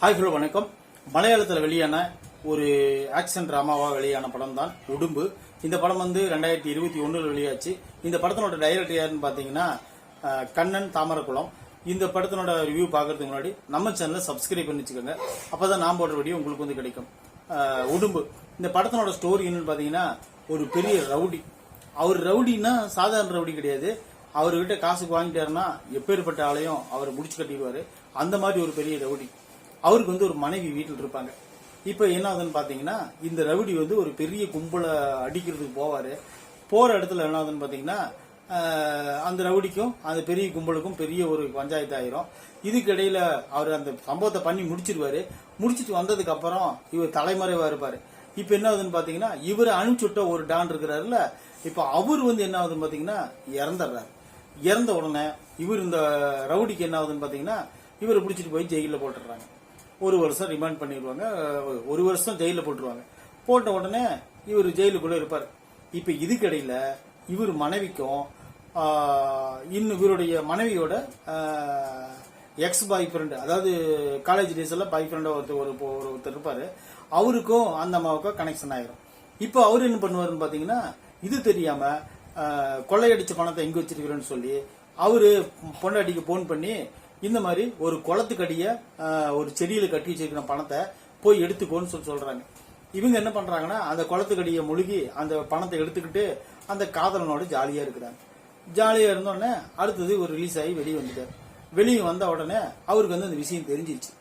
Hi hello வணக்கம். மலையாளத்தில் வெளியான ஒரு ஆக்ஷன் டிராமாவா வெளியான படம் தான் உடும்பு. இந்த படம் வந்து 2021 வெளியாச்சு. இந்த படத்தினோட டைரக்டர் யாருன்னு பாத்தீங்கன்னா கண்ணன் தாமரக்குளம். இந்த படத்தினோட ரிவ்யூ பாக்குறதுக்கு முன்னாடி நம்ம சேனலை சப்ஸ்கிரைப் பண்ணி வச்சுக்கோங்க. அப்பதான் நான் போடுற வீடியோ உங்களுக்கு வந்து கிடைக்கும். உடும்பு இந்த படத்தினோட ஸ்டோரி என்னன்னு பாத்தீங்கன்னா, ஒரு பெரிய ரவுடி. அவர் ரவுடின்னா சாதாரண ரவுடி கிடையாது. அவர்கிட்ட காசுக்கு வாங்கிட்டாருன்னா எப்பேற்பட்ட ஆளையும் அவர் முடிச்சு கட்டிடுவாரு. அந்த மாதிரி ஒரு பெரிய ரவுடி. அவருக்கு வந்து ஒரு மனைவி வீட்டில் இருப்பாங்க. இப்ப என்ன ஆகுதுன்னு பாத்தீங்கன்னா, இந்த ரவுடி வந்து ஒரு பெரிய கும்பலை அடிக்கிறதுக்கு போவாரு. போற இடத்துல என்ன ஆகுதுன்னு பாத்தீங்கன்னா, அந்த ரவுடிக்கும் அந்த பெரிய கும்பலுக்கும் பெரிய ஒரு பஞ்சாயத்து ஆயிரும். இதுக்கு இடையில அவர் அந்த சம்பவத்தை பண்ணி முடிச்சிருவாரு. முடிச்சிட்டு வந்ததுக்கு அப்புறம் இவர் தலைமறைவா இருப்பாரு. இப்ப என்ன ஆகுதுன்னு பாத்தீங்கன்னா, இவர் அனுப்பிச்சுட்ட ஒரு டான் இருக்கிறாருல, இப்ப அவர் வந்து என்ன ஆகுதுன்னு பாத்தீங்கன்னா இறந்துடுறாரு. இறந்த உடனே இவர் இந்த ரவுடிக்கு என்ன ஆகுதுன்னு பாத்தீங்கன்னா, இவரை பிடிச்சிட்டு போய் ஜெயில போட்டுறாங்க. 1 வருஷம் ரிமாண்ட் பண்ணிடுவாங்க. 1 வருஷம் ஜெயில போட்டுருவாங்க. போட்ட உடனே இவர் ஜெயிலுக்குள்ள இருப்பார். இப்ப இதுக்கிடையில இவர் மனைவிக்கும் இன்னும் இவருடைய மனைவியோட எக்ஸ் பாய் ஃப்ரெண்ட், அதாவது காலேஜ் டேஸ்ல பாய் ஃப்ரெண்டா ஒருத்தர் இருப்பாரு. அவருக்கும் அந்த அம்மாவுக்கும் கனெக்ஷன் ஆயிரும். இப்ப அவரு என்ன பண்ணுவாருன்னு பாத்தீங்கன்னா, இது தெரியாம கொள்ளையடிச்ச பணத்தை எங்க வச்சிருக்கிறேன்னு சொல்லி அவரு பொண்டாட்டிக்கு போன் பண்ணி, இந்த மாதிரி ஒரு குளத்துக்கடிய ஒரு செடியில கட்டி வச்சிருக்கிற பணத்தை போய் எடுத்துக்கோன்னு சொல்றாங்க. இவங்க என்ன பண்றாங்கன்னா, அந்த குளத்துக்கடிய முழுகி அந்த பணத்தை எடுத்துக்கிட்டு அந்த காதலனோட ஜாலியா இருக்கிறாங்க. ஜாலியா இருந்தோடனே அடுத்தது ஒரு ரிலீஸ் ஆகி வெளியே வந்துட்டார். வெளியே வந்த உடனே அவருக்கு வந்து அந்த விஷயம் தெரிஞ்சிருச்சு.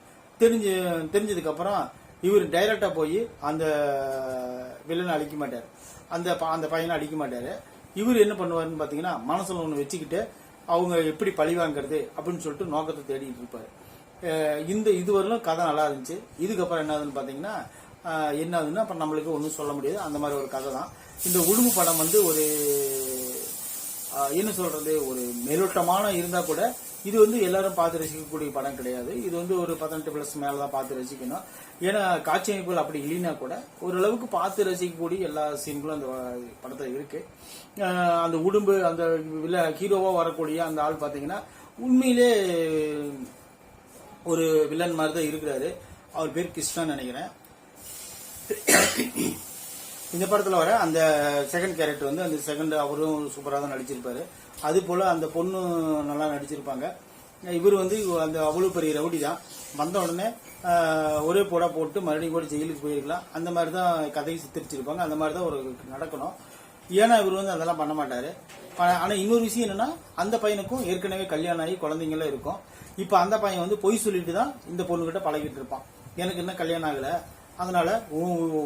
தெரிஞ்சதுக்கு அப்புறம் இவர் டைரக்டா போய் அந்த வில்லனை அழிக்க மாட்டாரு, அந்த பையனை அடிக்க மாட்டாரு. இவர் என்ன பண்ணுவாருன்னு பாத்தீங்கன்னா, மனசுல ஒண்ணு வச்சுக்கிட்டு அவங்க எப்படி பழி வாங்குறது அப்படின்னு சொல்லிட்டு நோக்கத்தை தேடிட்டு இருப்பாரு. இதுவரையிலும் கதை நல்லா இருந்துச்சு. இதுக்கப்புறம் என்ன ஆகுதுன்னு பாத்தீங்கன்னா, என்ன ஆகுதுன்னா அப்ப நம்மளுக்கு ஒன்றும் சொல்ல முடியாது. அந்த மாதிரி ஒரு கதை தான் இந்த உடும்பு படம். வந்து ஒரு என்ன சொல்றது, ஒரு மேலோட்டமான இருந்தா கூட இது வந்து எல்லாரும் பார்த்து ரசிக்கக்கூடிய படம் கிடையாது. இது வந்து ஒரு 18+ மேலதான் பார்த்து ரசிக்கணும். ஏன்னா காட்சி அமைப்புகள் அப்படி இல்லைன்னா கூட ஓரளவுக்கு பார்த்து ரசிக்கக்கூடிய எல்லா சீன்களும் அந்த படத்துல இருக்கு. அந்த உடும்பு அந்த ஹீரோவா வரக்கூடிய அந்த ஆள் பாத்தீங்கன்னா உண்மையிலே ஒரு வில்லன் மாதிரி தான் இருக்கிறாரு. அவர் பேர் கிருஷ்ணன் நினைக்கிறேன். இந்த படத்துல வர அந்த செகண்ட் கேரக்டர் வந்து அந்த செகண்ட் அவரும் சூப்பராக தான் நடிச்சிருப்பாரு. அது போல அந்த பொண்ணு நல்லா நடிச்சிருப்பாங்க. இவர் வந்து அந்த அவ்வளவு பெரிய ரவுடி தான். வந்த உடனே ஒரே போடா போட்டு மறுபடியும் கூட ஜெயிலுக்கு போயிருக்கலாம். அந்த மாதிரி தான் கதையை சித்தரிச்சிருப்பாங்க. அந்த மாதிரி தான் ஒரு நடக்கணும். ஏன்னா இவர் வந்து அதெல்லாம் பண்ண மாட்டாரு. ஆனா இன்னொரு விஷயம் என்னன்னா, அந்த பையனுக்கும் ஏற்கனவே கல்யாணம் ஆகி குழந்தைங்களாம் இருக்கும். இப்ப அந்த பையன் வந்து பொய் சொல்லிட்டு தான் இந்த பொண்ணுகிட்ட பழகிட்டு இருப்பான். எனக்கு என்ன கல்யாணம் ஆகல, அதனால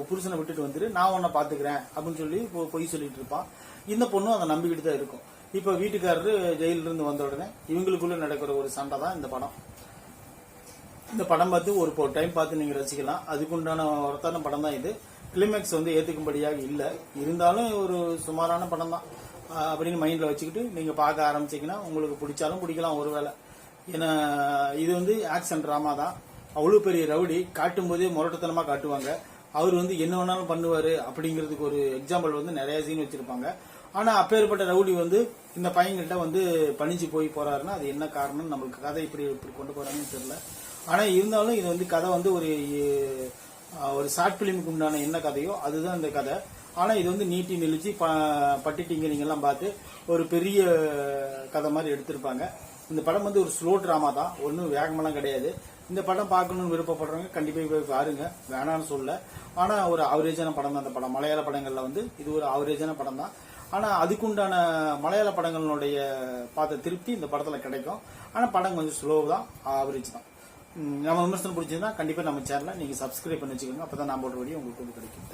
புருஷனை விட்டுட்டு வந்துரு, நான் உன்னை பாத்துக்கிறேன் அப்படின்னு சொல்லி பொய் சொல்லிட்டு இருப்பான். இந்த பொண்ணும் அதை நம்பிக்கிட்டு தான் இருக்கும். இப்ப வீட்டுக்காரரு ஜெயில இருந்து வந்த உடனே இவங்களுக்குள்ள நடக்கிற ஒரு சண்டை தான் இந்த படம். இந்த படம் பார்த்து ஒரு டைம் பார்த்து நீங்க ரசிக்கலாம். அதுக்குண்டான ஒருத்தான படம் தான் இது. கிளைமேக்ஸ் வந்து ஏத்துக்கும்படியாக இல்ல, இருந்தாலும் ஒரு சுமாரான படம் தான் அப்படின்னு மைண்ட்ல வச்சுக்கிட்டு நீங்க பார்க்க ஆரம்பிச்சீங்கன்னா உங்களுக்கு பிடிச்சாலும் பிடிக்கலாம் ஒருவேளை. ஏன்னா இது வந்து ஆக்ஷன் டிராமா தான். அவ்வளவு பெரிய ரவுடி காட்டும் போதே முரட்டுத்தனமா காட்டுவாங்க. அவர் வந்து என்ன வேணாலும் பண்ணுவாரு அப்படிங்கிறதுக்கு ஒரு எக்ஸாம்பிள் வந்து நிறைய சீன் வச்சிருப்பாங்க. ஆனா அப்பேற்பட்ட ரவுடி வந்து இந்த பையன்கிட்ட வந்து பணிஞ்சு போய் போறாருன்னா அது என்ன காரணம், நம்மளுக்கு கதை இப்படி கொண்டு போறாங்கன்னு தெரியல. ஆனா இருந்தாலும் இது வந்து கதை வந்து ஒரு ஷார்ட் பிலிமுக்கு உண்டான என்ன கதையோ அதுதான் இந்த கதை. ஆனா இது வந்து நீட்டி நெளிச்சு பட்டிட்டிங்க நீங்க எல்லாம் பார்த்து ஒரு பெரிய கதை மாதிரி எடுத்திருப்பாங்க. இந்த படம் வந்து ஒரு ஸ்லோ டிராமா தான், ஒன்னும் வேகமெல்லாம் கிடையாது. இந்த படம் பார்க்கணும்னு விருப்பப்படுறவங்க கண்டிப்பா போய் பாருங்க, வேணான்னு சொல்ல. ஆனா ஒரு ஆவரேஜான படம் தான் இந்த படம். மலையாள படங்கள்ல வந்து இது ஒரு ஆவரேஜான படம் தான். ஆனா அதுக்குண்டான மலையாள படங்களுடைய பார்த்த திருப்தி இந்த படத்துல கிடைக்கும். ஆனா படம் கொஞ்சம் ஸ்லோ தான், ஆவரேஜ் தான். நம்ம விமர்சனம் பிடிச்சதுன்னா கண்டிப்பா நம்ம சேனலை நீங்க சப்ஸ்கிரைப் பண்ணி வச்சுக்கோங்க. அப்பதான் நான் போடுற வீடியோ உங்களுக்கு வந்து கிடைக்கும்.